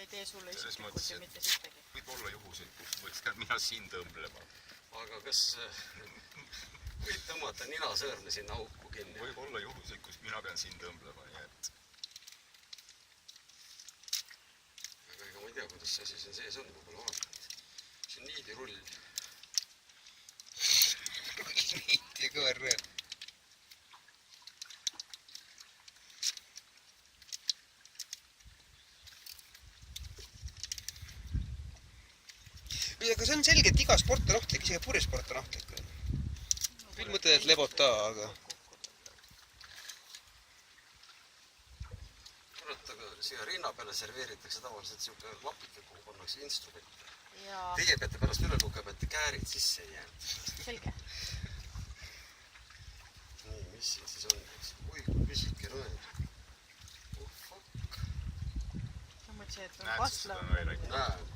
ei tee sulle isiklikult ja mitte sittagi. Võib olla juhuseid, kus võiks ka mina siin tõmblema. Aga kas võid tõmmata ninasõõrme sinna auku kinni? Võib olla juhuseid, kus mina pean siin tõmblema, nii et... Aga ega ma ei tea, kuidas see asi siin sees on, ma pole vaadanud. See on niidirull. Niidi kõver rööl. Aga see on selge, et iga sport on ohtlik, isegi purjesport on ohtlik. Küll mõtled, et lebota, aga... Kurat, aga siia rinna peale serveeritakse tavaliselt siuke lapike, kuhu pannakse instrumente. Teie peate pärast üle lugema, et käärid sisse ei jäänud. Selge. Nii, mis siin siis on? Oi, pisike nõel. Oh, fuck. Ma mõtlesin, et on Näed, kasla. seda nõel äkki. Näe.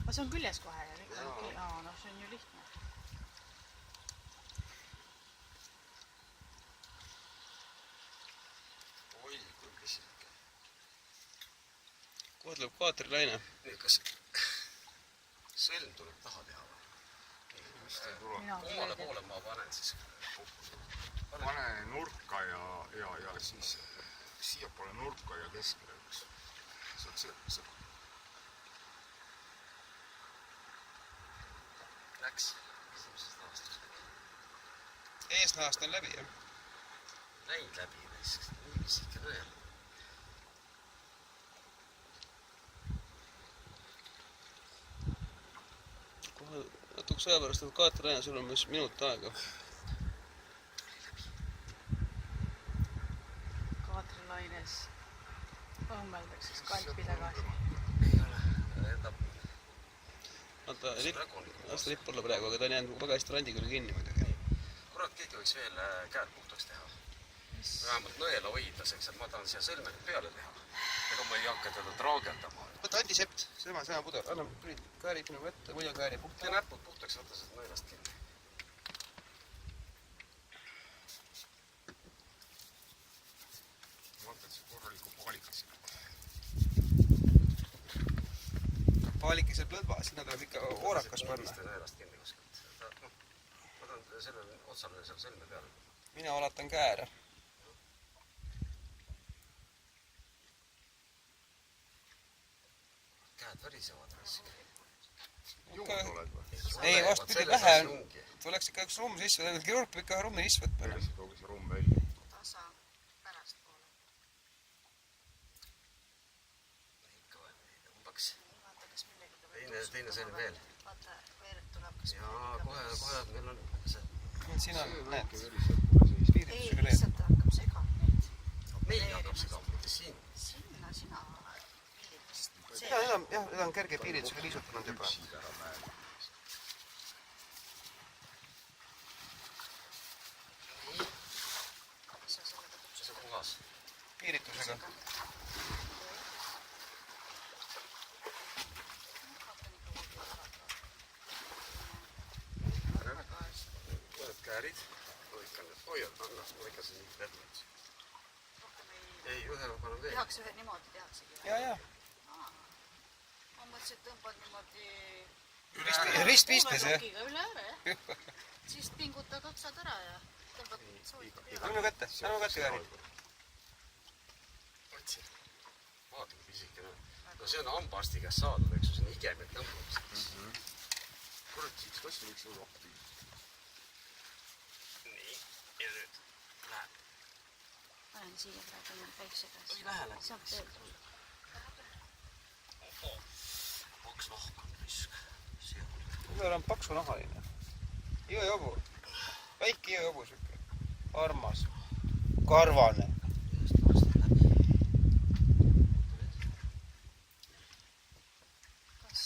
Aga see on küljes kohe. No see on ju lihtne. Oi, kui pisike. Kohe tuleb kaatrilaine. Nii, kas sõlm tuleb taha teha või? Kummale poole ma panen siis? Pane nurka ja siis siia poole nurka ja keskele üks. See Läks esimesest aastast. Eesnahast on läbi, jah? Läinud läbi, nii pisike nõel. Kohe natuke sõja pärast, et kaatrilaine, sul on minut aega. Kaatrilaines õmmeldakse skalpi tagasi. Ei ole, endab. Aasta lipp olla praegu, aga ta on jäänud väga hästi randi küll kinni muidugi. Kurat, keegi võiks veel käed puhtaks teha. Vähemalt nõela hoidlaseks, et ma tahan siia sõlmed peale teha. Ega ma ei hakka teda traageldama. Võta antisept, sama pudel. Anna käärid minu kätte, muidu kääri puhtaks. Tee näpud puhtaks, võta seda nõelast kinni. vaata, et see korraliku paalikas. Paaliki seal lõdva, sinna tuleb ikka oorakas panna. Mis te nõelast kinni oskad? Ma tahan sellele otsale seal sõlme peale. Mina olatan kääre. Käed värisevad rask. Ei, vastpidi vähe on. Tuleks ikka üks rumm sisse, kirurg peab ikka rummi sisse võtma. Tõesti toogi see rumm välja. Tasa pärast poole. Ikka vaja tõmbaks. Vaata, kas millegi Teine sõlm veel. Vaata, veered tuleb, kas Jaa, kohe, meil on see. Siin on, näed, ei, piiritusega leed. lihtsalt hakkab segama neid. Meil hakkab segama, mitte siin. Sinna, sina piiritust. Jah, need on kerge piiritusega liisutanud juba. See puhas. Piiritusega. Mõned käärid. Hoiad, annas mulle ikka see nii tervet. Ei, ühe panen veel. Tehakse ühe niimoodi, tehaksegi. Ja. Ma mõtlesin, et tõmbad niimoodi... Ristpistes, jah? Üle ääre, jah. Siis pinguta kaksad ära ja tõmbad soojita peale. Anna kätte käärid. Otsin. Vaata, kui pisikene. No see on hambaarsti käest saadud, eks ju, see on igemed tõmbamiseks. Kurat, siis kassi võiks olla aktiivne. Nii, ja nüüd läheb. Panen siia praegu meil päiksega. Ei lähe läbi. Saab veel tulla. Paks nahk on risk. Mul on paksu nahaline. Jõejobu. Väike jõejobu siuke. Armas. Karvane. Kas?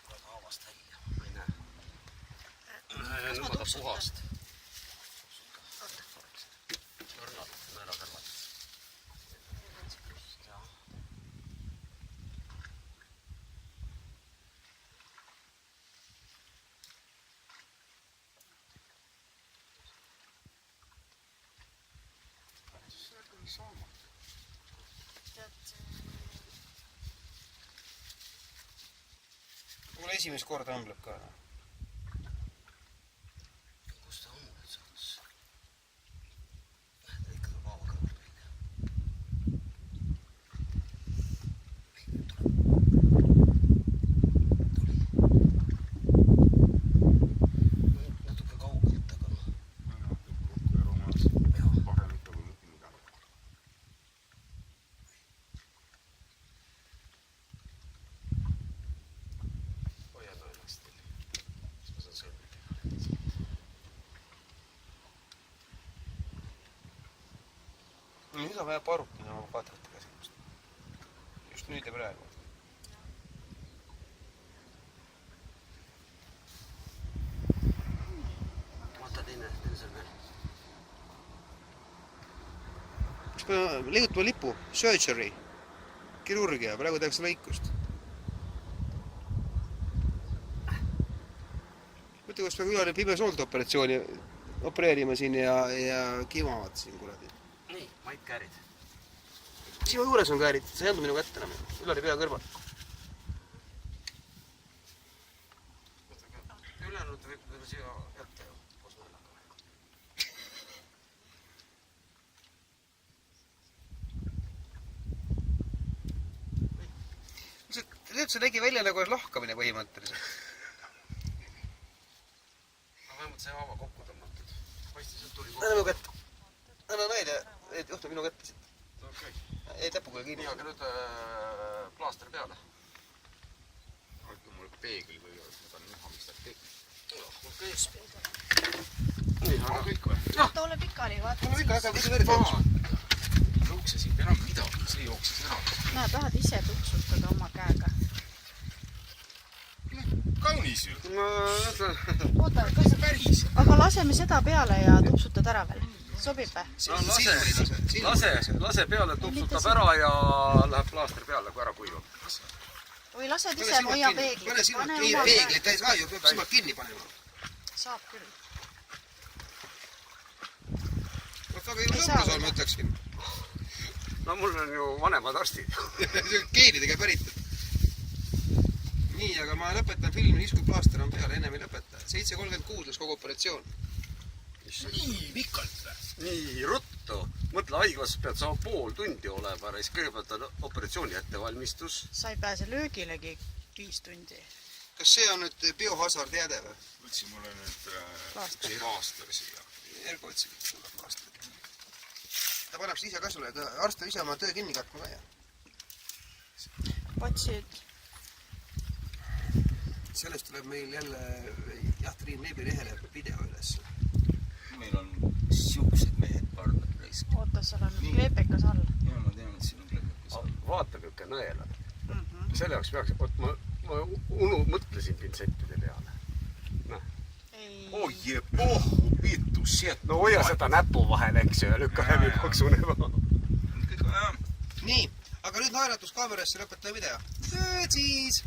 Tuleb haavast välja. Ma ei näe. Nõmmada puhast. Õrnad, nõelakõrvad. Jah. Tead, esimest korda õmbleb ka. kus ta on nüüd saadus? Ta ikka tuleb haava kõrval välja. Tuli. Natuke kaugelt, aga noh. parem ikka kui mitte midagi. Hoia ennast teil. Siis ma saan sõlmida. Nüüd on vaja parutada oma patrate käsimust. Just nüüd ja praegu. Vaata teine sõlme. Siis peame liigutama lipu. Surgery. Kirurgia. Praegu tehakse lõikust. Mõtle, kus peab üle pimesoolde operatsiooni opereerima siin ja kimavad siin kuradi. Nii, Mait Käärid. Sinu juures on kääritud, sa ei andnud minu kätte enam. Ülari pea kõrval. Ülejäänud võib siia jätta ju koos mõelaka. See nägi välja nagu lahkamine põhimõtteliselt. Aga vähemalt sai haava kokku tõmmatud. Paistis, et tuli Anna kokku. minu kätte. Anna naine, et juhtub minu kätte siit. Okei. Ei täpuga kinni. Nii, aga nüüd plaaster peale. Andke mulle peegli või ma tahan näha, mis ta teeb. Okei. Nii, aga kõik või? Toole pikali, vaata Mul ikka siis. hakkab vesi verd jooksma. Jooksesid enam midagi, see jookses ära. Näe, tahad ise tuksutada oma käega. Kaunis ju. ma mõtlen, Oota, kas... Päris. Aga laseme seda peale ja tupsutad ära veel. Sobib või? lase peale, tupsutab ära ja läheb plaaster peale, kui ära kuivab. Või lased ise, ma hoian peeglit. Pane silmad Pane kinni, oma peeglit ei saa ju, peab silmad kinni panema. Saab küll. Väga ilus õppus on, ma ütleksin. No mul on ju vanemad arstid. Geenidega päritud. Nii, aga ma lõpetan filmi siis, kui plaaster on peale, ennem ei lõpeta. 7.36 läks kogu operatsioon. Nii pikalt või? Nii ruttu. Mõtle, haiglas pead sa pool tundi olema, siis kõigepealt on operatsiooni ettevalmistus. Sa ei pääse löögilegi 5 tundi. Kas see on nüüd biohazard jääde või? Võtsin mulle nüüd Plaaster. plaaster siia. Järgu otsib sulle plaaster. Ta paneb ise ka sulle, arst peab ise oma töö kinni katma ka ja. Otsid. Sellest tuleb meil jälle Jahtriin veebilehele video üles. Meil on siuksed mehed pardad raisk. Oota, seal on kleepekas all. Ja ma tean, et siin on kleepekas. Vaata, kõike nõela. Mhm. Selle jaoks peaks, ma mõtlesin pintsettide peale. Noh. Ei. Oi, pohhu, pitu, siet. No hoia seda näpu vahel, eks ju, ja lükka läbi paksunema. Kõik on jah. Nii, aga nüüd naeratuskaamerasse lõpetame video. Siis!